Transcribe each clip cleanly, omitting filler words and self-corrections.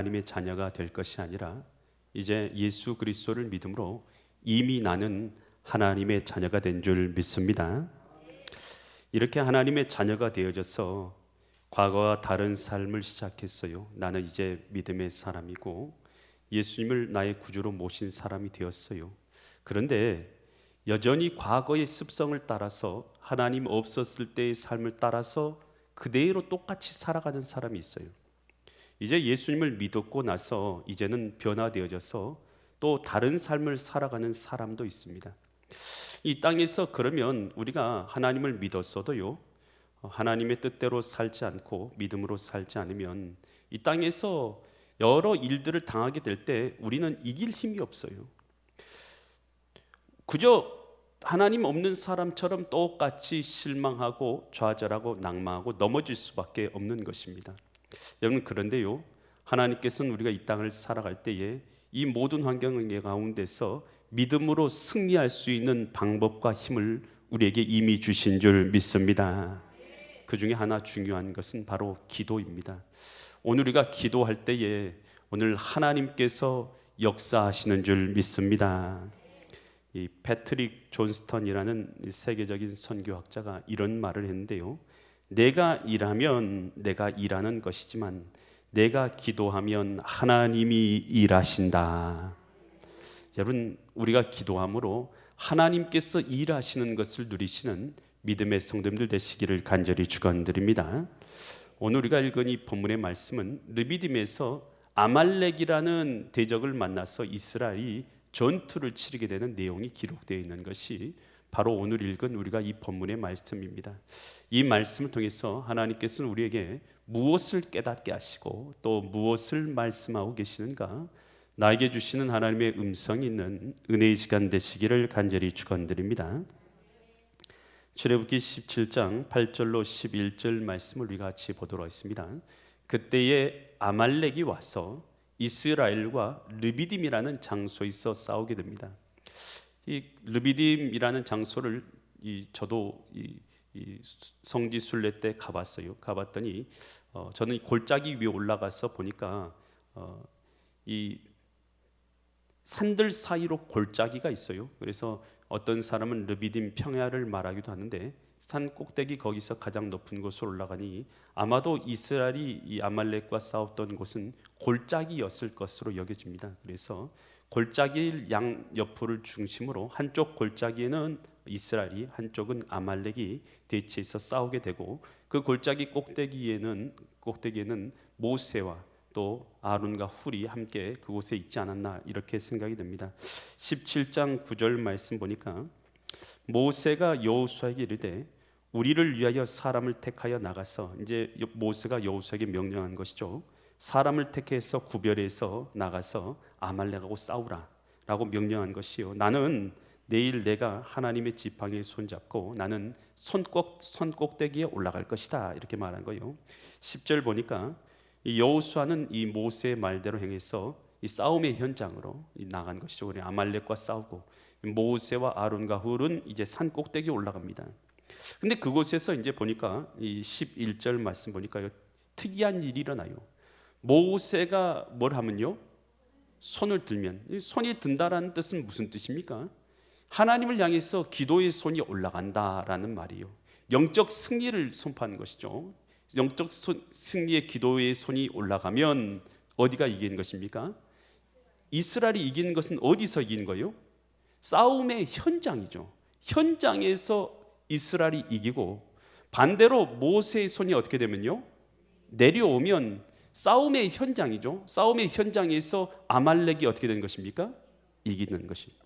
하나님의 자녀가 될 것이 아니라 이제 예수 그리스도를 믿음으로 이미 나는 하나님의 자녀가 된 줄 믿습니다. 이렇게 하나님의 자녀가 되어져서 과거와 다른 삶을 시작했어요. 나는 이제 믿음의 사람이고 예수님을 나의 구주로 모신 사람이 되었어요. 그런데 여전히 과거의 습성을 따라서 하나님 없었을 때의 삶을 따라서 그대로 똑같이 살아가는 사람이 있어요. 이제 예수님을 믿었고 나서 이제는 변화되어져서 또 다른 삶을 살아가는 사람도 있습니다. 이 땅에서 그러면 우리가 하나님을 믿었어도요, 하나님의 뜻대로 살지 않고 믿음으로 살지 않으면 이 땅에서 여러 일들을 당하게 될 때 우리는 이길 힘이 없어요. 그저 하나님 없는 사람처럼 똑같이 실망하고 좌절하고 낙망하고 넘어질 수밖에 없는 것입니다. 여러분, 그런데요, 하나님께서는 우리가 이 땅을 살아갈 때에 이 모든 환경 가운데서 믿음으로 승리할 수 있는 방법과 힘을 우리에게 이미 주신 줄 믿습니다. 그 중에 하나 중요한 것은 바로 기도입니다. 오늘 우리가 기도할 때에 오늘 하나님께서 역사하시는 줄 믿습니다. 이 패트릭 존스턴이라는 세계적인 선교학자가 이런 말을 했는데요, 내가 일하면 내가 일하는 것이지만 내가 기도하면 하나님이 일하신다. 여러분, 우리가 기도함으로 하나님께서 일하시는 것을 누리시는 믿음의 성도님들 되시기를 간절히 축원드립니다. 오늘 우리가 읽은 이 본문의 말씀은 르비딤에서 아말렉이라는 대적을 만나서 이스라엘이 전투를 치르게 되는 내용이 기록되어 있는 것이 바로 오늘 읽은 우리가 이 본문의 말씀입니다. 이 말씀을 통해서 하나님께서는 우리에게 무엇을 깨닫게 하시고 또 무엇을 말씀하고 계시는가, 나에게 주시는 하나님의 음성이 있는 은혜의 시간 되시기를 간절히 축원드립니다. 출애굽기 17장 8절로 11절 말씀을 우리 같이 보도록 하겠습니다. 그때에 아말렉이 와서 이스라엘과 르비딤이라는 장소에서 싸우게 됩니다. 이 르비딤이라는 장소를 저도 성지 순례 때 가봤어요. 가봤더니 저는 골짜기 위에 올라가서 보니까 이 산들 사이로 골짜기가 있어요. 그래서 어떤 사람은 르비딤 평야를 말하기도 하는데 산 꼭대기 거기서 가장 높은 곳으로 올라가니 아마도 이스라엘이 이 아말렉과 싸웠던 곳은 골짜기였을 것으로 여겨집니다. 그래서 골짜기 양 옆을 중심으로 한쪽 골짜기에는 이스라엘이, 한쪽은 아말렉이 대치해서 싸우게 되고 그 골짜기 꼭대기에는 모세와 또 아론과 훌이 함께 그곳에 있지 않았나 이렇게 생각이 됩니다. 17장 9절 말씀 보니까 모세가 여호수아에게 이르되 우리를 위하여 사람을 택하여 나가서, 이제 모세가 여호수아에게 명령한 것이죠. 사람을 택해서 구별해서 나가서 아말렉하고 싸우라 라고 명령한 것이요, 나는 내일 내가 하나님의 지팡이에 손잡고 나는 선 꼭대기에 올라갈 것이다 이렇게 말한 거예요. 10절 보니까 이 여호수아는 이 모세의 말대로 행해서 이 싸움의 현장으로 나간 것이죠. 그래 아말렉과 싸우고 모세와 아론과 훌은 이제 산 꼭대기에 올라갑니다. 근데 그곳에서 이제 보니까 이 11절 말씀 보니까 특이한 일이 일어나요. 모세가 뭘 하면요, 손을 들면, 손이 든다라는 뜻은 무슨 뜻입니까? 하나님을 향해서 기도의 손이 올라간다라는 말이에요. 영적 승리를 선포하는 것이죠. 영적 승리의 기도의 손이 올라가면 어디가 이기는 것입니까? 이스라엘이 이기는 것은 어디서 이기는 거예요? 싸움의 현장이죠. 현장에서 이스라엘이 이기고, 반대로 모세의 손이 어떻게 되면요, 내려오면 싸움의 현장이죠. 싸움의 현장에서 아말렉이 어떻게 되는 것입니까? 이기는 것입니다.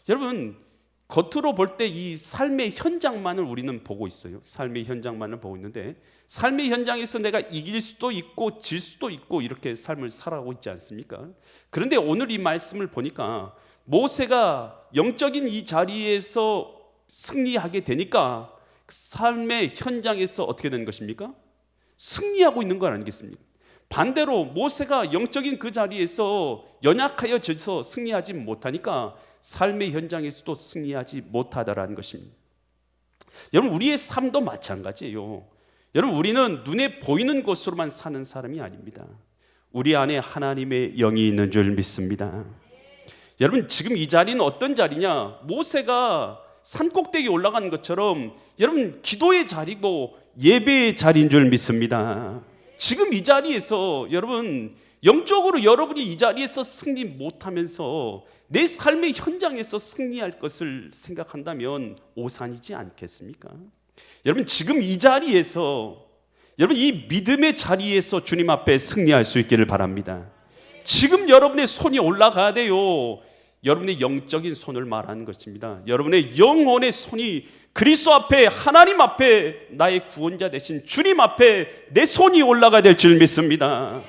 여러분, 겉으로 볼 때 이 삶의 현장만을 우리는 보고 있어요. 삶의 현장만을 보고 있는데 삶의 현장에서 내가 이길 수도 있고 질 수도 있고 이렇게 삶을 살아가고 있지 않습니까? 그런데 오늘 이 말씀을 보니까 모세가 영적인 이 자리에서 승리하게 되니까 삶의 현장에서 어떻게 되는 것입니까? 승리하고 있는 거 아니겠습니까? 반대로 모세가 영적인 그 자리에서 연약하여 져서 승리하지 못하니까 삶의 현장에서도 승리하지 못하다라는 것입니다. 여러분, 우리의 삶도 마찬가지예요. 여러분, 우리는 눈에 보이는 것으로만 사는 사람이 아닙니다. 우리 안에 하나님의 영이 있는 줄 믿습니다. 여러분, 지금 이 자리는 어떤 자리냐? 모세가 산꼭대기에 올라간 것처럼 여러분, 기도의 자리고 예배의 자리인 줄 믿습니다. 지금 이 자리에서 여러분, 영적으로 여러분이 이 자리에서 승리 못하면서 내 삶의 현장에서 승리할 것을 생각한다면 오산이지 않겠습니까? 여러분, 지금 이 자리에서 여러분, 이 믿음의 자리에서 주님 앞에 승리할 수 있기를 바랍니다. 지금 여러분의 손이 올라가야 돼요. 여러분의 영적인 손을 말하는 것입니다. 여러분의 영혼의 손이 그리스도 앞에, 하나님 앞에, 나의 구원자 되신 주님 앞에 내 손이 올라가야 될 줄 믿습니다.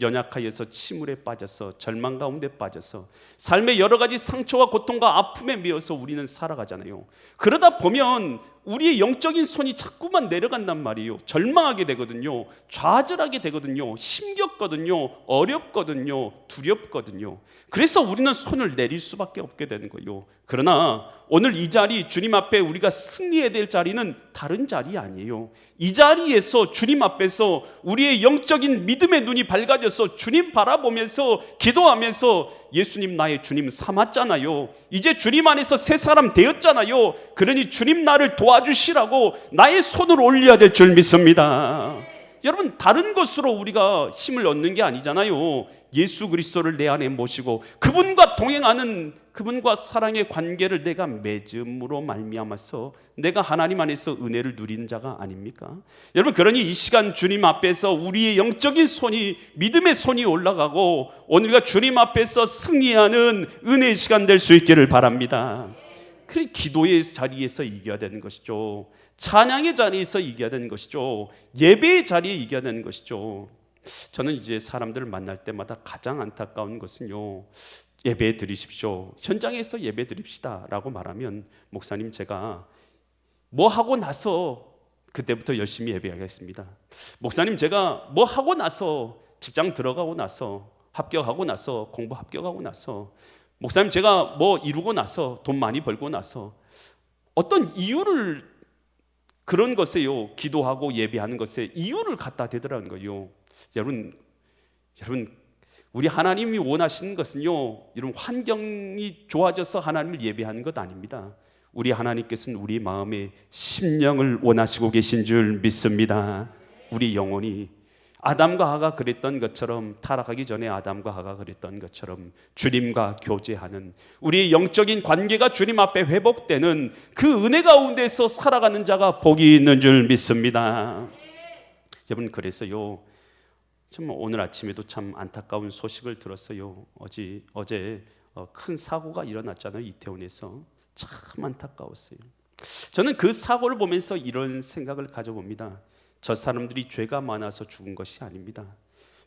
연약하여서 침울에 빠져서 절망 가운데 빠져서 삶의 여러 가지 상처와 고통과 아픔에 매여서 우리는 살아가잖아요. 그러다 보면 우리의 영적인 손이 자꾸만 내려간단 말이에요. 절망하게 되거든요. 좌절하게 되거든요. 힘겹거든요. 어렵거든요. 두렵거든요. 그래서 우리는 손을 내릴 수밖에 없게 되는 거예요. 그러나 오늘 이 자리, 주님 앞에 우리가 승리해야 될 자리는 다른 자리 아니에요. 이 자리에서 주님 앞에서 우리의 영적인 믿음의 눈이 밝아져서 주님 바라보면서 기도하면서 예수님 나의 주님 삼았잖아요. 이제 주님 안에서 새 사람 되었잖아요. 그러니 주님 나를 도와주시라고 나의 손을 올려야 될 줄 믿습니다. 여러분, 다른 것으로 우리가 힘을 얻는 게 아니잖아요. 예수 그리스도를 내 안에 모시고 그분과 동행하는, 그분과 사랑의 관계를 내가 맺음으로 말미암아서 내가 하나님 안에서 은혜를 누리는 자가 아닙니까? 여러분, 그러니 이 시간 주님 앞에서 우리의 영적인 손이, 믿음의 손이 올라가고 오늘 우리가 주님 앞에서 승리하는 은혜의 시간 될 수 있기를 바랍니다. 그래, 기도의 자리에서 이겨야 되는 것이죠. 찬양의 자리에서 이겨야 되는 것이죠. 예배의 자리에 이겨야 되는 것이죠. 저는 이제 사람들을 만날 때마다 가장 안타까운 것은요, 예배 드리십시오, 현장에서 예배 드립시다 라고 말하면, 목사님 제가 뭐 하고 나서 그때부터 열심히 예배하겠습니다. 목사님 제가 뭐 하고 나서, 직장 들어가고 나서, 합격하고 나서, 공부 합격하고 나서, 목사님 제가 뭐 이루고 나서, 돈 많이 벌고 나서, 어떤 이유를, 그런 것에요, 기도하고 예배하는 것에 이유를 갖다 대더라는 거예요. 여러분, 우리 하나님이 원하시는 것은요, 이런 환경이 좋아져서 하나님을 예배하는 것 아닙니다. 우리 하나님께서는 우리 마음의 심령을 원하시고 계신 줄 믿습니다. 우리 영혼이 아담과 하가 그랬던 것처럼, 타락하기 전에 아담과 하가 그랬던 것처럼 주님과 교제하는, 우리의 영적인 관계가 주님 앞에 회복되는 그 은혜 가운데서 살아가는 자가 복이 있는 줄 믿습니다. 여러분, 그래서요, 참 오늘 아침에도 참 안타까운 소식을 들었어요. 어제 큰 사고가 일어났잖아요. 이태원에서. 참 안타까웠어요. 저는 그 사고를 보면서 이런 생각을 가져봅니다. 저 사람들이 죄가 많아서 죽은 것이 아닙니다.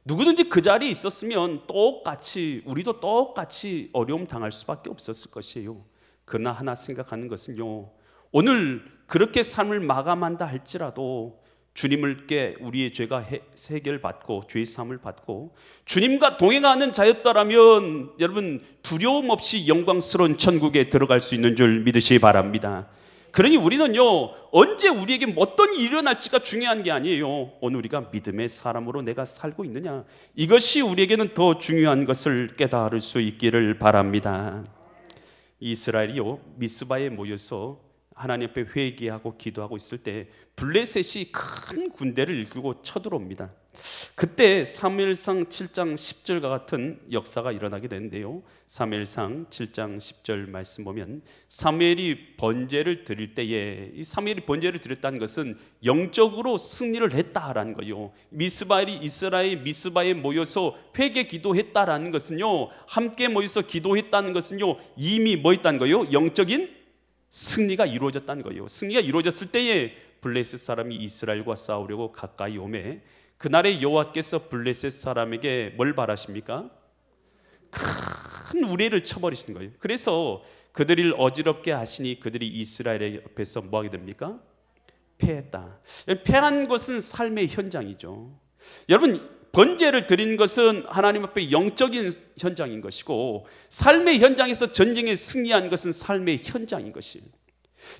누구든지 그 자리에 있었으면 똑같이, 우리도 똑같이 어려움 당할 수밖에 없었을 것이에요. 그러나 하나 생각하는 것은요, 오늘 그렇게 삶을 마감한다 할지라도 주님을께 우리의 죄가 해결받고 죄의 사함을 받고 주님과 동행하는 자였다라면 여러분, 두려움 없이 영광스러운 천국에 들어갈 수 있는 줄 믿으시기 바랍니다. 그러니 우리는요, 언제 우리에게 어떤 일이 일어날지가 중요한 게 아니에요. 오늘 우리가 믿음의 사람으로 내가 살고 있느냐, 이것이 우리에게는 더 중요한 것을 깨달을 수 있기를 바랍니다. 이스라엘이요, 미스바에 모여서 하나님 앞에 회개하고 기도하고 있을 때 블레셋이 큰 군대를 이끌고 쳐들어옵니다. 그때 사무엘상 7장 10절과 같은 역사가 일어나게 되는데요, 사무엘상 7장 10절 말씀 보면, 사무엘이 번제를 드릴 때에, 이 사무엘이 번제를 드렸다는 것은 영적으로 승리를 했다라는 거예요. 이스라엘 미스바에 모여서 회개 기도했다라는 것은요, 함께 모여서 기도했다는 것은요, 이미 뭐 있다는 거예요? 영적인 승리가 이루어졌다는 거예요. 승리가 이루어졌을 때에 블레셋 사람이 이스라엘과 싸우려고 가까이 오매, 그날에 여호와께서 블레셋 사람에게 뭘 바라십니까? 큰 우레를 쳐버리시는 거예요. 그래서 그들을 어지럽게 하시니 그들이 이스라엘의 옆에서 뭐 하게 됩니까? 패했다. 패한 것은 삶의 현장이죠. 여러분, 번제를 드린 것은 하나님 앞에 영적인 현장인 것이고, 삶의 현장에서 전쟁에 승리한 것은 삶의 현장인 것이에요.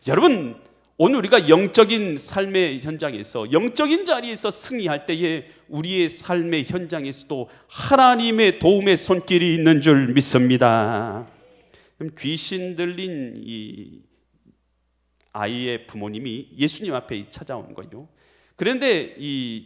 여러분, 오늘 우리가 영적인 삶의 현장에서, 영적인 자리에서 승리할 때에 우리의 삶의 현장에서도 하나님의 도움의 손길이 있는 줄 믿습니다. 그럼 귀신 들린 이 아이의 부모님이 예수님 앞에 찾아온 거예요. 그런데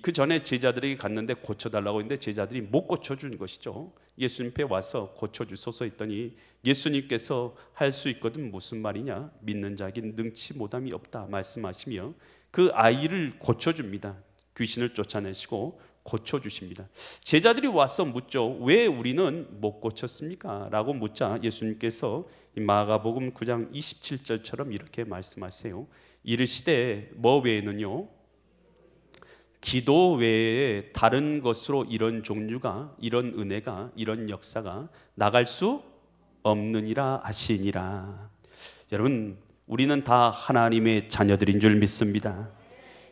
그 전에 제자들에게 갔는데 고쳐달라고 했는데 제자들이 못 고쳐준 것이죠. 예수님 앞에 와서 고쳐주소서 했더니 예수님께서 할 수 있거든 무슨 말이냐, 믿는 자에겐 능치 못함이 없다 말씀하시며 그 아이를 고쳐줍니다. 귀신을 쫓아내시고 고쳐주십니다. 제자들이 와서 묻죠. 왜 우리는 못 고쳤습니까? 라고 묻자 예수님께서 마가복음 9장 27절처럼 이렇게 말씀하세요. 이르시되 뭐 외에는요, 기도 외에 다른 것으로 이런 종류가, 이런 은혜가, 이런 역사가 나갈 수 없느니라 하시니라. 여러분, 우리는 다 하나님의 자녀들인 줄 믿습니다.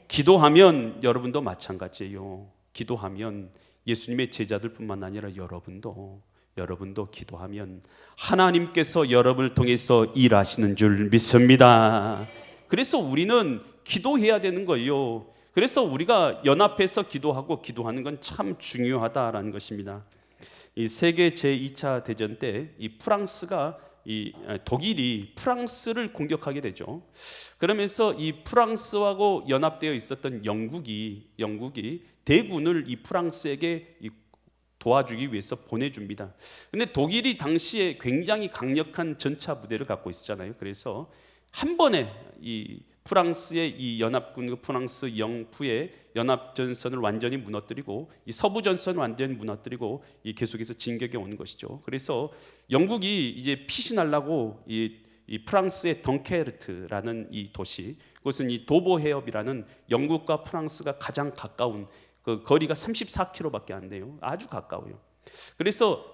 기도하면 여러분도 마찬가지예요. 기도하면 예수님의 제자들뿐만 아니라 여러분도 기도하면 하나님께서 여러분을 통해서 일하시는 줄 믿습니다. 그래서 우리는 기도해야 되는 거예요. 그래서 우리가 연합해서 기도하고 기도하는 건 참 중요하다라는 것입니다. 이 세계 제2차 대전 때 이 프랑스가 독일이 프랑스를 공격하게 되죠. 그러면서 이 프랑스하고 연합되어 있었던 영국이 대군을 이 프랑스에게 도와주기 위해서 보내줍니다. 근데 독일이 당시에 굉장히 강력한 전차 부대를 갖고 있었잖아요. 그래서 한 번에 이 프랑스의 이 연합군, 프랑스 영푸의 연합 전선을 완전히 무너뜨리고 이 서부 전선을 완전히 무너뜨리고 이 계속해서 진격해 오는 것이죠. 그래서 영국이 이제 피신하려고 이 프랑스의 덩케르트라는 이 도시, 그것은 이 도보 해협이라는 영국과 프랑스가 가장 가까운 그 거리가 34km밖에 안 돼요. 아주 가까워요. 그래서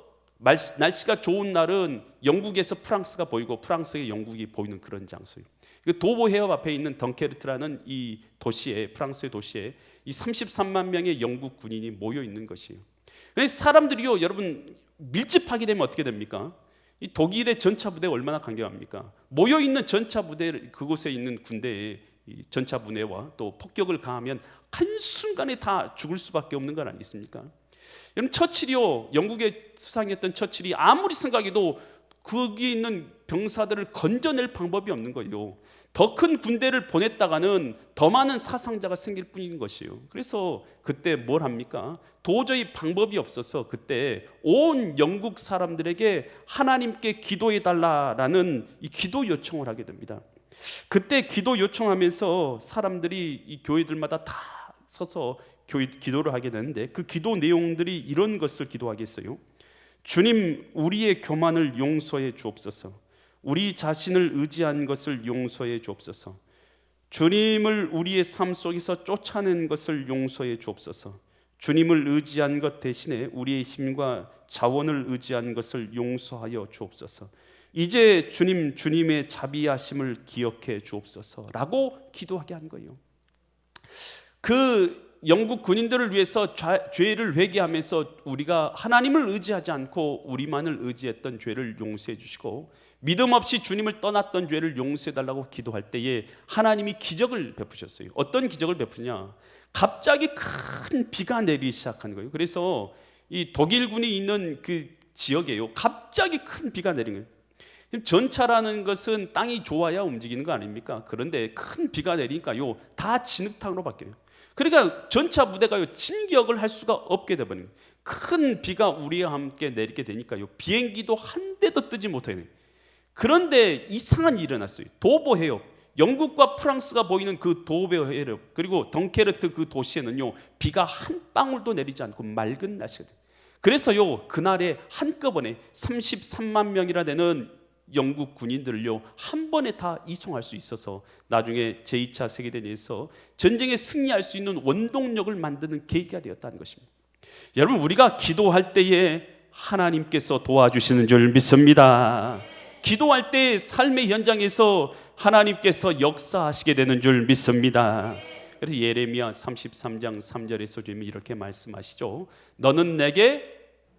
날씨가 좋은 날은 영국에서 프랑스가 보이고 프랑스의 영국이 보이는 그런 장소예요. 그 도보 해협 앞에 있는 덩케르트라는 이 도시에, 프랑스의 도시에 이 33만 명의 영국 군인이 모여 있는 것이에요. 그래서 사람들이요, 여러분 밀집하게 되면 어떻게 됩니까? 이 독일의 전차 부대가 얼마나 강경합니까? 모여 있는 전차 부대, 그곳에 있는 군대의 이 전차 부대와 또 폭격을 가하면 한 순간에 다 죽을 수밖에 없는 건 아니겠습니까? 여러분 처칠이요, 영국의 수상이었던 처칠이 아무리 생각해도 거기 있는 병사들을 건져낼 방법이 없는 거예요. 더 큰 군대를 보냈다가는 더 많은 사상자가 생길 뿐인 것이에요. 그래서 그때 뭘 합니까? 도저히 방법이 없어서 그때 온 영국 사람들에게 하나님께 기도해 달라라는 이 기도 요청을 하게 됩니다. 그때 기도 요청하면서 사람들이 이 교회들마다 다 서서 기도를 하게 되는데 그 기도 내용들이 이런 것을 기도하겠어요. 주님, 우리의 교만을 용서해 주옵소서. 우리 자신을 의지한 것을 용서해 주옵소서. 주님을 우리의 삶 속에서 쫓아낸 것을 용서해 주옵소서. 주님을 의지한 것 대신에 우리의 힘과 자원을 의지한 것을 용서하여 주옵소서. 이제 주님의 자비하심을 기억해 주옵소서라고 기도하게 한 거예요. 그 영국 군인들을 위해서 죄를 회개하면서 우리가 하나님을 의지하지 않고 우리만을 의지했던 죄를 용서해 주시고 믿음 없이 주님을 떠났던 죄를 용서해 달라고 기도할 때에 하나님이 기적을 베푸셨어요. 어떤 기적을 베푸냐? 갑자기 큰 비가 내리기 시작한 거예요. 그래서 이 독일군이 있는 그 지역에요, 갑자기 큰 비가 내린 거예요. 전차라는 것은 땅이 좋아야 움직이는 거 아닙니까? 그런데 큰 비가 내리니까요, 다 진흙탕으로 바뀌어요. 그러니까 전차 부대가요, 진격을 할 수가 없게 되버린 거예요. 큰 비가 우리와 함께 내리게 되니까요, 비행기도 한 대도 뜨지 못해요. 그런데 이상한 일이 일어났어요. 도보 해협, 영국과 프랑스가 보이는 그 도보 해협, 그리고 덩케르트 그 도시에는요, 비가 한 방울도 내리지 않고 맑은 날씨가 돼요. 그래서요, 그날에 한꺼번에 33만 명이나 되는 영국 군인들을요, 한 번에 다 이송할 수 있어서 나중에 제2차 세계대전에서 전쟁에 승리할 수 있는 원동력을 만드는 계기가 되었다는 것입니다. 여러분, 우리가 기도할 때에 하나님께서 도와주시는 줄 믿습니다. 기도할 때 삶의 현장에서 하나님께서 역사하시게 되는 줄 믿습니다. 그래서 예레미야 33장 3절에서 주님이 이렇게 말씀하시죠. 너는 내게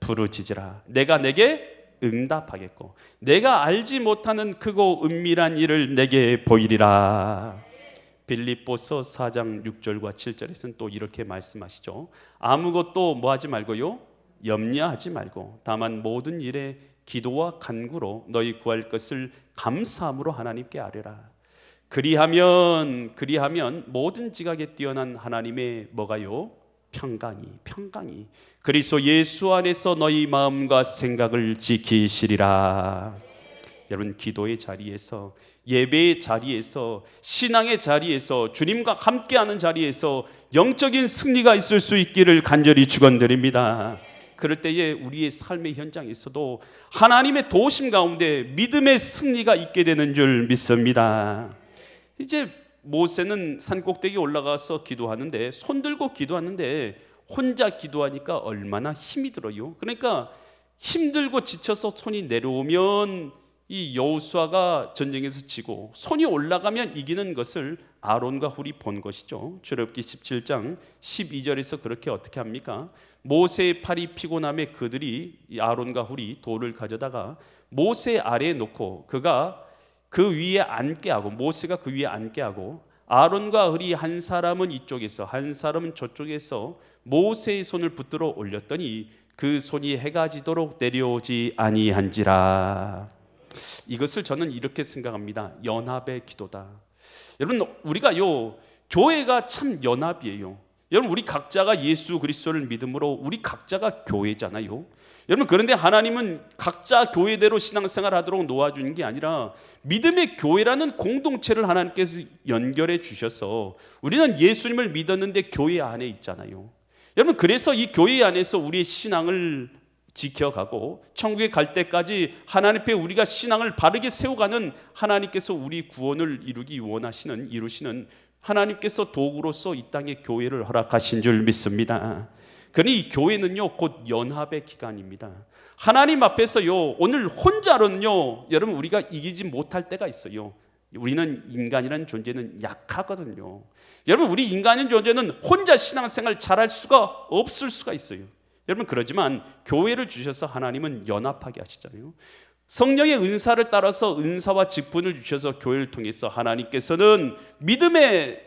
부르짖으라. 내가 내게 응답하겠고 내가 알지 못하는 크고 은밀한 일을 내게 보이리라. 빌립보서 4장 6절과 7절에서는 또 이렇게 말씀하시죠. 아무것도 뭐 하지 말고요, 염려하지 말고 다만 모든 일에 기도와 간구로 너희 구할 것을 감사함으로 하나님께 아뢰라. 그리하면 모든 지각에 뛰어난 하나님의 뭐가요? 평강이 그리스도 예수 안에서 너희 마음과 생각을 지키시리라. 여러분, 기도의 자리에서, 예배의 자리에서, 신앙의 자리에서, 주님과 함께하는 자리에서 영적인 승리가 있을 수 있기를 간절히 축원드립니다. 그럴 때에 우리의 삶의 현장에서도 하나님의 도우심 가운데 믿음의 승리가 있게 되는 줄 믿습니다. 이제 모세는 산꼭대기에 올라가서 기도하는데, 손 들고 기도하는데 혼자 기도하니까 얼마나 힘이 들어요. 그러니까 힘들고 지쳐서 손이 내려오면 이 여호수아가 전쟁에서 지고 손이 올라가면 이기는 것을 아론과 훌이 본 것이죠. 출애굽기 17장 12절에서 그렇게 어떻게 합니까? 모세의 팔이 피곤함에 그들이 아론과 훌이 돌을 가져다가 모세 아래에 놓고 그가 그 위에 앉게 하고, 모세가 그 위에 앉게 하고, 아론과 훌이 한 사람은 이쪽에서 한 사람은 저쪽에서 모세의 손을 붙들어 올렸더니 그 손이 해가 지도록 내려오지 아니한지라. 이것을 저는 이렇게 생각합니다. 연합의 기도다. 여러분, 우리가요, 교회가 참 연합이에요. 여러분, 우리 각자가 예수 그리스도를 믿음으로 우리 각자가 교회잖아요. 여러분, 그런데 하나님은 각자 교회대로 신앙생활 하도록 놓아주는 게 아니라 믿음의 교회라는 공동체를 하나님께서 연결해 주셔서 우리는 예수님을 믿었는데 교회 안에 있잖아요. 여러분, 그래서 이 교회 안에서 우리의 신앙을 지켜가고 천국에 갈 때까지 하나님 앞에 우리가 신앙을 바르게 세워가는, 하나님께서 우리 구원을 이루시는 하나님께서 도구로서 이 땅에 교회를 허락하신 줄 믿습니다. 그러니 이 교회는요, 곧 연합의 기간입니다. 하나님 앞에서요, 오늘 혼자로는요, 여러분, 우리가 이기지 못할 때가 있어요. 우리는 인간이라는 존재는 약하거든요. 여러분, 우리 인간인 존재는 혼자 신앙생활 잘할 수가 없을 수가 있어요. 여러분, 그러지만 교회를 주셔서 하나님은 연합하게 하시잖아요. 성령의 은사를 따라서 은사와 직분을 주셔서 교회를 통해서 하나님께서는 믿음의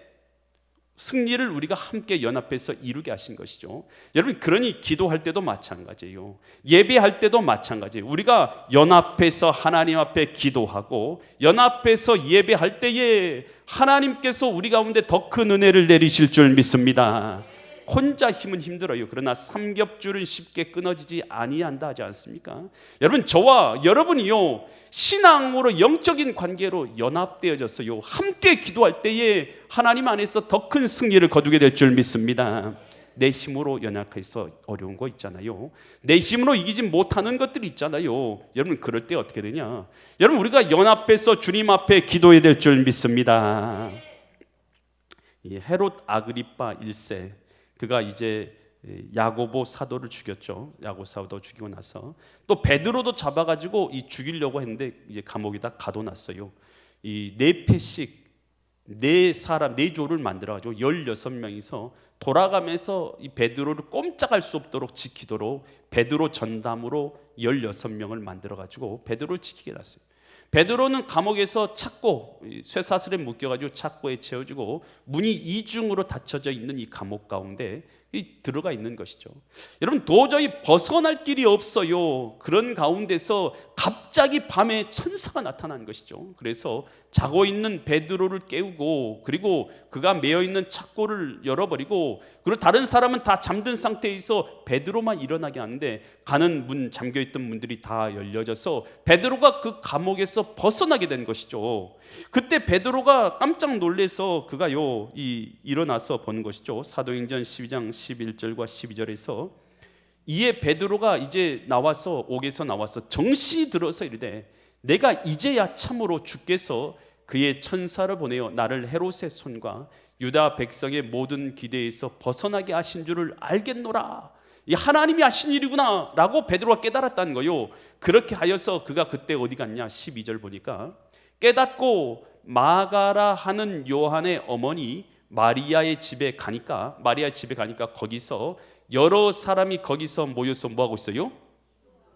승리를 우리가 함께 연합해서 이루게 하신 것이죠. 여러분, 그러니 기도할 때도 마찬가지예요. 예배할 때도 마찬가지예요. 우리가 연합해서 하나님 앞에 기도하고 연합해서 예배할 때에 하나님께서 우리 가운데 더 큰 은혜를 내리실 줄 믿습니다. 혼자 힘은 힘들어요. 그러나 삼겹줄은 쉽게 끊어지지 아니한다 하지 않습니까? 여러분, 저와 여러분이요, 신앙으로 영적인 관계로 연합되어져서요, 함께 기도할 때에 하나님 안에서 더 큰 승리를 거두게 될 줄 믿습니다. 내 힘으로 연약해서 어려운 거 있잖아요. 내 힘으로 이기지 못하는 것들이 있잖아요. 여러분, 그럴 때 어떻게 되냐? 여러분, 우리가 연합해서 주님 앞에 기도해야 될 줄 믿습니다. 이 헤롯 아그리파 1세, 그가 이제 야고보 사도를 죽였죠. 야고보 사도 죽이고 나서 또 베드로도 잡아가지고 죽이려고 했는데 이제 감옥에다 가둬놨어요. 이 네 패씩 네 조를 만들어가지고 16명이서 돌아가면서 이 베드로를 꼼짝할 수 없도록 지키도록 베드로 전담으로 16명을 만들어가지고 베드로를 지키게 놨어요. 베드로는 감옥에서 착고, 쇠사슬에 묶여가지고 착고에 채워지고 문이 이중으로 닫혀져 있는 이 감옥 가운데 들어가 있는 것이죠. 여러분, 도저히 벗어날 길이 없어요. 그런 가운데서 갑자기 밤에 천사가 나타난 것이죠. 그래서 자고 있는 베드로를 깨우고, 그리고 그가 매여 있는 착고를 열어버리고, 그리고 다른 사람은 다 잠든 상태에 있어 베드로만 일어나게 하는데, 가는 문, 잠겨있던 문들이 다 열려져서 베드로가 그 감옥에서 벗어나게 된 것이죠. 그때 베드로가 깜짝 놀래서 그가요, 일어나서 보는 것이죠. 사도행전 12장 11절과 12절에서 이에 베드로가 이제 옥에서 나와서 정신이 들어서 이르되, 내가 이제야 참으로 주께서 그의 천사를 보내어 나를 헤롯의 손과 유다 백성의 모든 기대에서 벗어나게 하신 줄을 알겠노라. 이 하나님이 하신 일이구나 라고 베드로가 깨달았다는 거요. 그렇게 하여서 그가 그때 어디 갔냐? 12절 보니까 깨닫고 마가라 하는 요한의 어머니 마리아의 집에 가니까 거기서 여러 사람이 거기서 모여서 뭐 하고 있어요?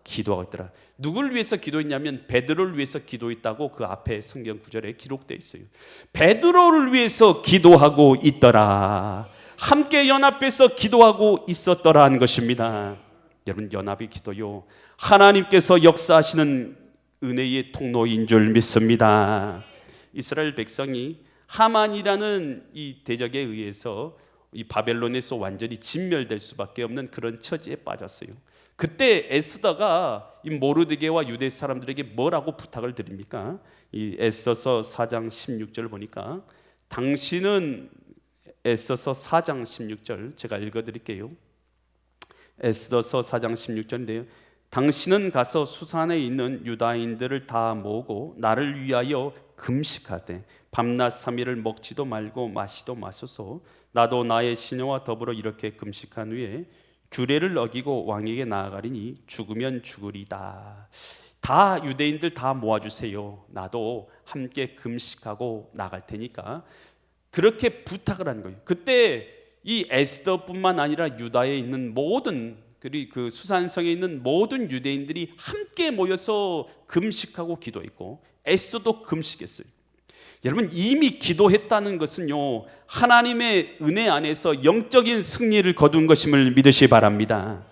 기도하고 있더라. 누굴 위해서 기도했냐면 베드로를 위해서 기도했다고 그 앞에 성경 구절에 기록되어 있어요. 베드로를 위해서 기도하고 있더라. 함께 연합해서 기도하고 있었더라는 것입니다. 여러분, 연합의 기도요, 하나님께서 역사하시는 은혜의 통로인 줄 믿습니다. 이스라엘 백성이 하만이라는 이 대적에 의해서 이 바벨론에서 완전히 진멸될 수밖에 없는 그런 처지에 빠졌어요. 그때 에스더가 이 모르드게와 유대 사람들에게 뭐라고 부탁을 드립니까? 이 에스더서 4장 16절 보니까, 당신은, 에스더서 4장 16절 제가 읽어드릴게요. 에스더서 4장 16절인데요. 당신은 가서 수산에 있는 유다인들을 다 모으고 나를 위하여 금식하되 밤낮 3일을 먹지도 말고 마시도 마소서. 나도 나의 시녀와 더불어 이렇게 금식한 후에 규례를 어기고 왕에게 나아가리니 죽으면 죽으리다. 다 유대인들 다 모아주세요. 나도 함께 금식하고 나갈 테니까. 그렇게 부탁을 한 거예요. 그때 이 에스더뿐만 아니라 유다에 있는 모든, 그리고 그 수산성에 있는 모든 유대인들이 함께 모여서 금식하고 기도했고, 에스더도 금식했어요. 여러분, 이미 기도했다는 것은요, 하나님의 은혜 안에서 영적인 승리를 거둔 것임을 믿으시기 바랍니다.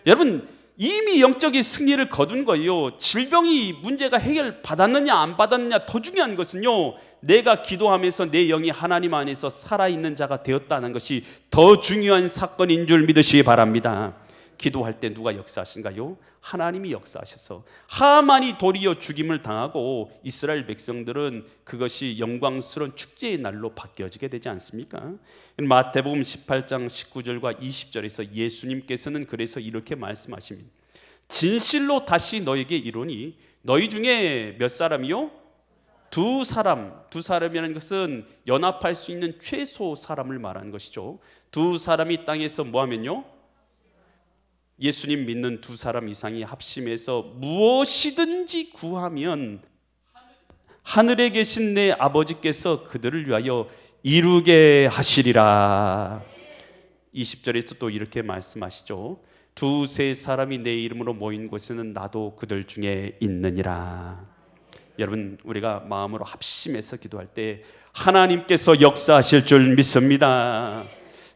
여러분, 이미 영적인 승리를 거둔 거예요. 질병이 문제가 해결받았느냐 안 받았느냐, 더 중요한 것은요, 내가 기도하면서 내 영이 하나님 안에서 살아있는 자가 되었다는 것이 더 중요한 사건인 줄 믿으시기 바랍니다. 기도할 때 누가 역사하신가요? 하나님이 역사하셔서 하만이 도리어 죽임을 당하고 이스라엘 백성들은 그것이 영광스러운 축제의 날로 바뀌어지게 되지 않습니까? 마태복음 18장 19절과 20절에서 예수님께서는 그래서 이렇게 말씀하십니다. 진실로 다시 너에게 이르노니 너희 중에 몇 사람이요? 두 사람이라는 것은 연합할 수 있는 최소 사람을 말하는 것이죠. 두 사람이 땅에서 뭐하면요? 예수님 믿는 두 사람 이상이 합심해서 무엇이든지 구하면 하늘에 계신 내 아버지께서 그들을 위하여 이루게 하시리라. 20절에서 또 이렇게 말씀하시죠. 두세 사람이 내 이름으로 모인 곳에는 나도 그들 중에 있느니라. 여러분, 우리가 마음으로 합심해서 기도할 때 하나님께서 역사하실 줄 믿습니다.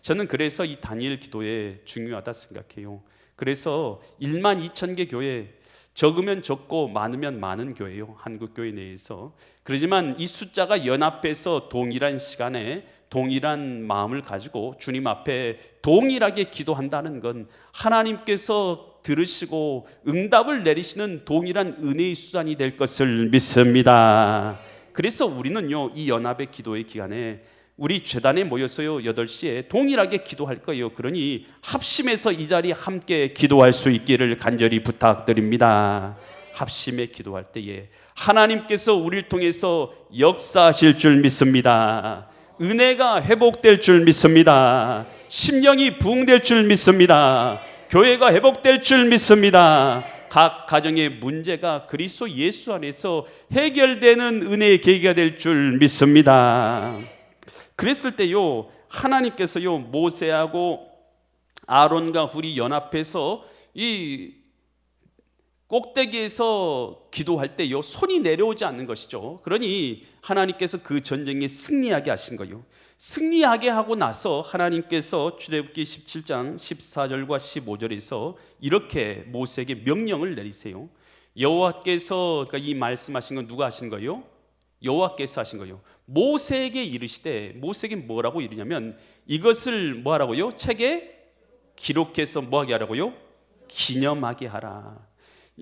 저는 그래서 이 다니엘 기도에 중요하다 생각해요. 그래서 1만 2천 개 교회, 적으면 적고 많으면 많은 교회요, 한국교회 내에서. 그렇지만 이 숫자가 연합해서 동일한 시간에 동일한 마음을 가지고 주님 앞에 동일하게 기도한다는 건 하나님께서 들으시고 응답을 내리시는 동일한 은혜의 수단이 될 것을 믿습니다. 그래서 우리는요, 이 연합의 기도의 기간에 우리 재단에 모여서요 8시에 동일하게 기도할 거예요. 그러니 합심해서 이 자리에 함께 기도할 수 있기를 간절히 부탁드립니다. 합심해 기도할 때에 하나님께서 우리를 통해서 역사하실 줄 믿습니다. 은혜가 회복될 줄 믿습니다. 심령이 부흥될 줄 믿습니다. 교회가 회복될 줄 믿습니다. 각 가정의 문제가 그리스도 예수 안에서 해결되는 은혜의 계기가 될 줄 믿습니다. 그랬을 때요, 하나님께서요 모세하고 아론과 훌이 연합해서 이 꼭대기에서 기도할 때요 손이 내려오지 않는 것이죠. 그러니 하나님께서 그 전쟁에 승리하게 하신 거예요. 승리하게 하고 나서 하나님께서 출애굽기 17장 14절과 15절에서 이렇게 모세에게 명령을 내리세요. 여호와께서, 그러니까 이 말씀하신 건 누가 하신 거예요? 여호와께서 하신 거예요. 모세에게 이르시되, 모세에게 뭐라고 이르냐면 이것을 뭐하라고요? 책에 기록해서 뭐하게 하라고요? 기념하게 하라.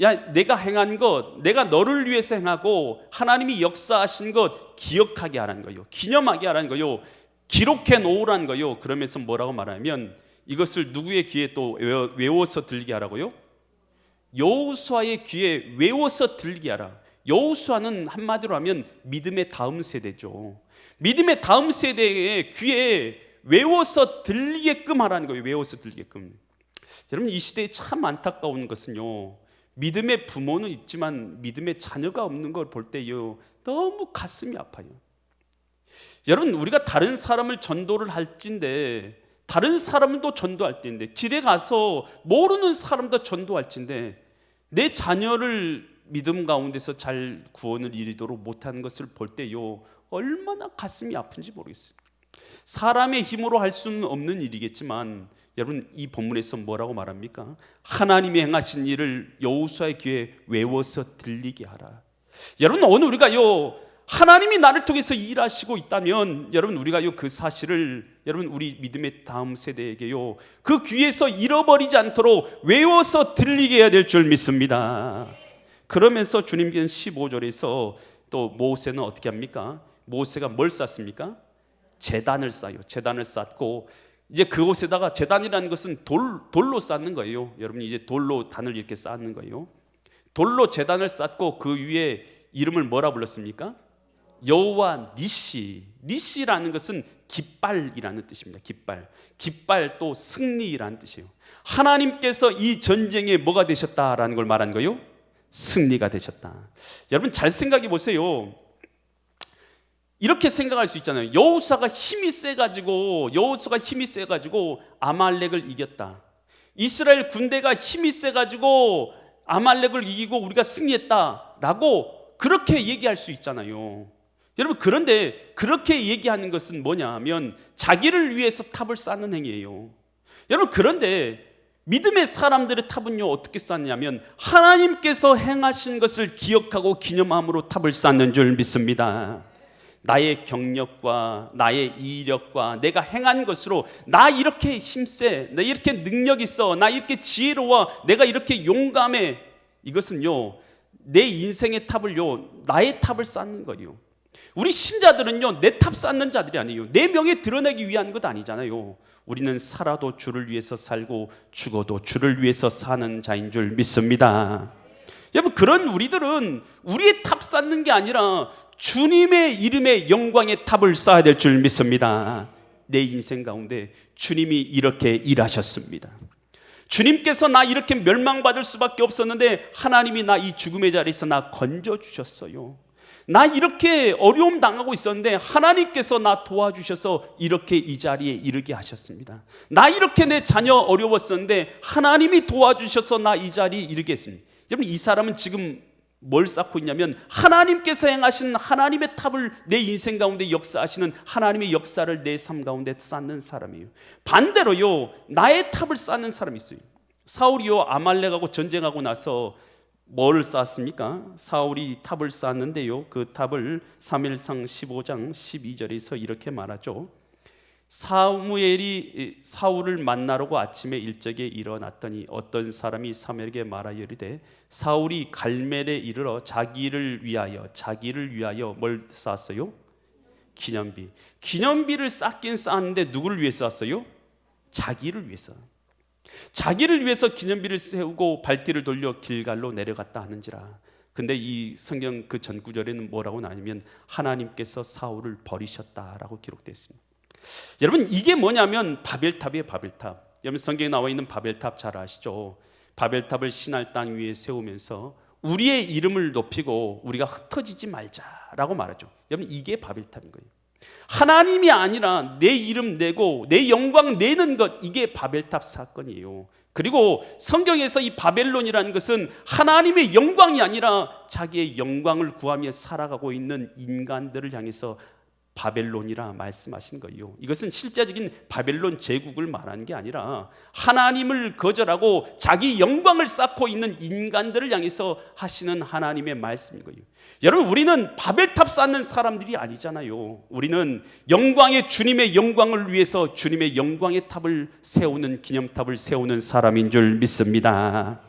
야, 내가 행한 것, 내가 너를 위해서 행하고 하나님이 역사하신 것 기억하게 하라는 거예요. 기념하게 하라는 거예요. 기록해 놓으라는 거예요. 그러면서 뭐라고 말하면 이것을 누구의 귀에 또 외워서 들리게 하라고요? 여호수아의 귀에 외워서 들리게 하라. 여호수아는 한마디로 하면 믿음의 다음 세대죠. 믿음의 다음 세대의 귀에 외워서 들리게끔 하라는 거예요. 외워서 들리게끔. 여러분, 이 시대에 참 안타까운 것은요, 믿음의 부모는 있지만 믿음의 자녀가 없는 걸 볼 때요 너무 가슴이 아파요. 여러분, 우리가 다른 사람을 전도를 할진데, 다른 사람도 전도할 때인데, 길에 가서 모르는 사람도 전도할진데, 내 자녀를 믿음 가운데서 잘 구원을 이루도록 못하는 것을 볼 때요, 얼마나 가슴이 아픈지 모르겠어요. 사람의 힘으로 할 수는 없는 일이겠지만 여러분, 이 본문에서 뭐라고 말합니까? 하나님이 행하신 일을 여호수아의 귀에 외워서 들리게 하라. 여러분, 오늘 우리가요, 하나님이 나를 통해서 일하시고 있다면 여러분, 우리가요 그 사실을 여러분, 우리 믿음의 다음 세대에게요 그 귀에서 잃어버리지 않도록 외워서 들리게 해야 될 줄 믿습니다. 그러면서 주님께서는 15절에서 또 모세는 어떻게 합니까? 모세가 뭘 쌓습니까? 제단을 쌓아요. 제단을 쌓고 이제 그곳에다가, 제단이라는 것은 돌로 쌓는 거예요. 여러분, 이제 돌로 단을 이렇게 쌓는 거예요. 돌로 제단을 쌓고 그 위에 이름을 뭐라 불렀습니까? 여호와 니시. 니시라는 것은 깃발이라는 뜻입니다. 깃발 또 승리라는 뜻이에요. 하나님께서 이 전쟁에 뭐가 되셨다라는 걸 말한 거예요? 승리가 되셨다. 여러분, 잘 생각해 보세요. 이렇게 생각할 수 있잖아요. 여호수아가 힘이 세가지고 아말렉을 이겼다. 이스라엘 군대가 힘이 세가지고 아말렉을 이기고 우리가 승리했다라고 그렇게 얘기할 수 있잖아요. 여러분, 그런데 그렇게 얘기하는 것은 뭐냐면 자기를 위해서 탑을 쌓는 행위예요. 여러분, 그런데 믿음의 사람들의 탑은요 어떻게 쌓냐면 하나님께서 행하신 것을 기억하고 기념함으로 탑을 쌓는 줄 믿습니다. 나의 경력과 나의 이력과 내가 행한 것으로 나 이렇게 힘세, 나 이렇게 능력 있어, 나 이렇게 지혜로워, 내가 이렇게 용감해, 이것은요 내 인생의 탑을요 나의 탑을 쌓는 거예요. 우리 신자들은요 내 탑 쌓는 자들이 아니에요. 내 명예 드러내기 위한 것 아니잖아요. 우리는 살아도 주를 위해서 살고 죽어도 주를 위해서 사는 자인 줄 믿습니다. 여러분, 그런 우리들은 우리의 탑 쌓는 게 아니라 주님의 이름의 영광의 탑을 쌓아야 될 줄 믿습니다. 내 인생 가운데 주님이 이렇게 일하셨습니다. 주님께서 나 이렇게 멸망받을 수밖에 없었는데 하나님이 나 이 죽음의 자리에서 나 건져주셨어요. 나 이렇게 어려움 당하고 있었는데 하나님께서 나 도와주셔서 이렇게 이 자리에 이르게 하셨습니다. 나 이렇게 내 자녀 어려웠었는데 하나님이 도와주셔서 나 이 자리에 이르게 했습니다. 여러분, 이 사람은 지금 뭘 쌓고 있냐면 하나님께서 행하신 하나님의 탑을 내 인생 가운데 역사하시는 하나님의 역사를 내 삶 가운데 쌓는 사람이에요. 반대로요 나의 탑을 쌓는 사람이 있어요. 사울이요 아말렉하고 전쟁하고 나서 뭘 쌓았습니까? 사울이 탑을 쌓았는데요 그 탑을 사무엘상 15장 12절에서 이렇게 말하죠. 사무엘이 사울을 만나려고 아침에 일찍이 일어났더니 어떤 사람이 사무엘에게 말하여 이르되 사울이 갈멜에 이르러 자기를 위하여 뭘 쌓았어요? 기념비를 쌓긴 쌓았는데 누구를 위해서 쌓았어요? 자기를 위해서 기념비를 세우고 발길을 돌려 길갈로 내려갔다 하는지라. 근데 이 성경 그 전 구절에는 뭐라고 나오냐면 하나님께서 사울을 버리셨다라고 기록되어 있습니다. 여러분, 이게 뭐냐면 바벨탑이에요. 바벨탑. 여러분, 성경에 나와 있는 바벨탑 잘 아시죠? 바벨탑을 신할 땅 위에 세우면서 우리의 이름을 높이고 우리가 흩어지지 말자라고 말하죠. 여러분, 이게 바벨탑인 거예요. 하나님이 아니라 내 이름 내고 내 영광 내는 것, 이게 바벨탑 사건이에요. 그리고 성경에서 이 바벨론이라는 것은 하나님의 영광이 아니라 자기의 영광을 구하며 살아가고 있는 인간들을 향해서 바벨론이라 말씀하신 거예요. 이것은 실제적인 바벨론 제국을 말하는 게 아니라 하나님을 거절하고 자기 영광을 쌓고 있는 인간들을 향해서 하시는 하나님의 말씀인 거예요. 여러분, 우리는 바벨탑 쌓는 사람들이 아니잖아요. 우리는 영광의 주님의 영광을 위해서 주님의 영광의 탑을 세우는, 기념탑을 세우는 사람인 줄 믿습니다.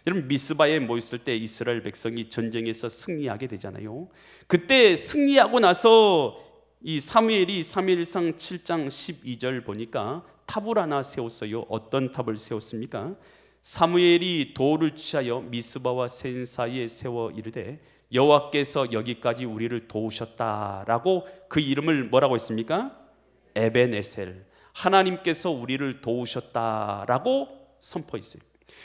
여러분, 미스바에 모였을 때 이스라엘 백성이 전쟁에서 승리하게 되잖아요. 그때 승리하고 나서 이 사무엘이 사무엘상 7장 12절 보니까 탑을 하나 세웠어요. 어떤 탑을 세웠습니까? 사무엘이 돌을 취하여 미스바와 센 사이에 세워 이르되 여호와께서 여기까지 우리를 도우셨다라고 그 이름을 뭐라고 했습니까? 에벤에셀, 하나님께서 우리를 도우셨다라고 선포했어요.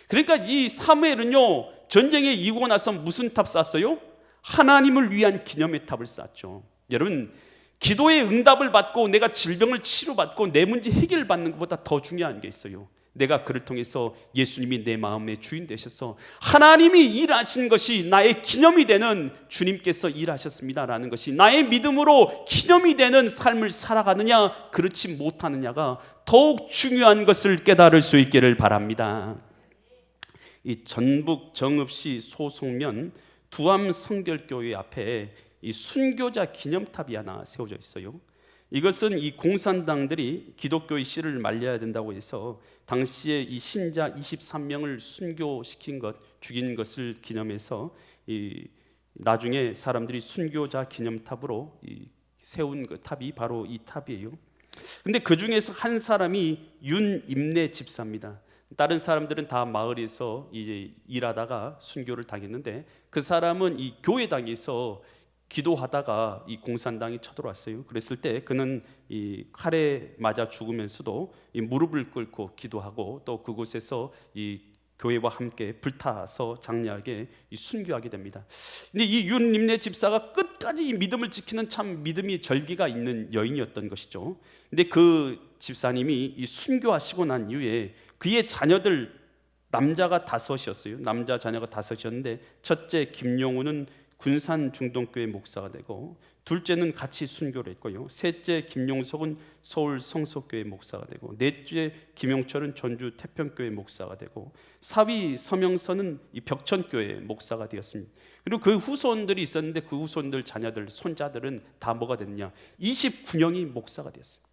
그러니까 이 사무엘은요 전쟁에 이기고 나서 무슨 탑 쌓았어요? 하나님을 위한 기념의 탑을 쌓았죠. 여러분, 기도의 응답을 받고 내가 질병을 치료받고 내 문제 해결받는 것보다 더 중요한 게 있어요. 내가 그를 통해서 예수님이 내 마음의 주인 되셔서 하나님이 일하신 것이 나의 기념이 되는, 주님께서 일하셨습니다라는 것이 나의 믿음으로 기념이 되는 삶을 살아가느냐 그렇지 못하느냐가 더욱 중요한 것을 깨달을 수 있기를 바랍니다. 이 전북 정읍시 소송면 두암 성결교회 앞에 이 순교자 기념탑이 하나 세워져 있어요. 이것은 이 공산당들이 기독교의 씨를 말려야 된다고 해서 당시에 이 신자 23명을 순교시킨 것, 죽인 것을 기념해서 이 나중에 사람들이 순교자 기념탑으로 세운 그 탑이 바로 이 탑이에요. 근데 그 중에서 한 사람이 윤임내 집사입니다. 다른 사람들은 다 마을에서 이제 일하다가 순교를 당했는데 그 사람은 이 교회당에서 기도하다가 이 공산당이 쳐들어왔어요. 그랬을 때 그는 이 칼에 맞아 죽으면서도 이 무릎을 꿇고 기도하고 또 그곳에서 이 교회와 함께 불타서 장려하게 순교하게 됩니다. 근데 이 윤임내 집사가 끝까지 이 믿음을 지키는 참 믿음이 절기가 있는 여인이었던 것이죠. 근데 그 집사님이 이 순교하시고 난 이후에 그의 자녀들 남자가 5이었어요. 남자 자녀가 5이었는데 첫째 김용우는 군산 중동교회 목사가 되고, 둘째는 같이 순교를 했고요. 셋째 김용석은 서울 성서교회 목사가 되고, 넷째 김용철은 전주 태평교회 목사가 되고, 사위 서명선은 이 벽천교회 목사가 되었습니다. 그리고 그 후손들이 있었는데 그 후손들 자녀들 손자들은 다 뭐가 됐냐? 29명이 목사가 되었어요.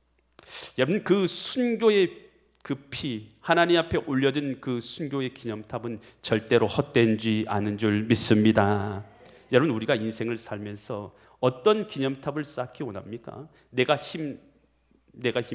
여러분, 그 순교의 그 피, 하나님 앞에 올려진 그 순교의 기념탑은 절대로 헛되지 않은 줄 믿습니다. 여러분, 우리가 인생을 살면서 어떤 기념탑을 쌓기 원합니까? 내가 힘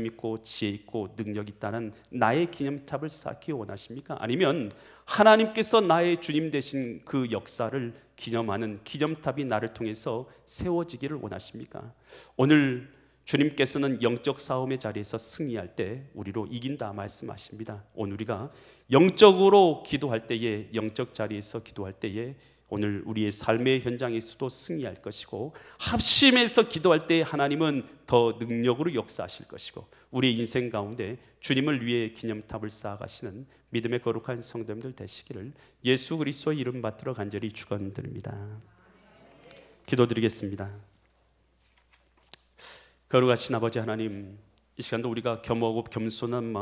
있고 지혜 있고 능력 있다는 나의 기념탑을 쌓기 원하십니까? 아니면 하나님께서 나의 주님 되신 그 역사를 기념하는 기념탑이 나를 통해서 세워지기를 원하십니까? 오늘 주님께서는 영적 싸움의 자리에서 승리할 때 우리로 이긴다 말씀하십니다. 오늘 우리가 영적으로 기도할 때에, 영적 자리에서 기도할 때에 오늘 우리의 삶의 현장에서도 승리할 것이고, 합심해서 기도할 때 하나님은 더 능력으로 역사하실 것이고, 우리의 인생 가운데 주님을 위해 기념탑을 쌓아가시는 믿음의 거룩한 성도님들 되시기를 예수 그리스도의 이름 받들어 간절히 축원드립니다. 기도드리겠습니다. 거룩하신 아버지 하나님, 이 시간도 우리가 겸허하고 겸손한 마음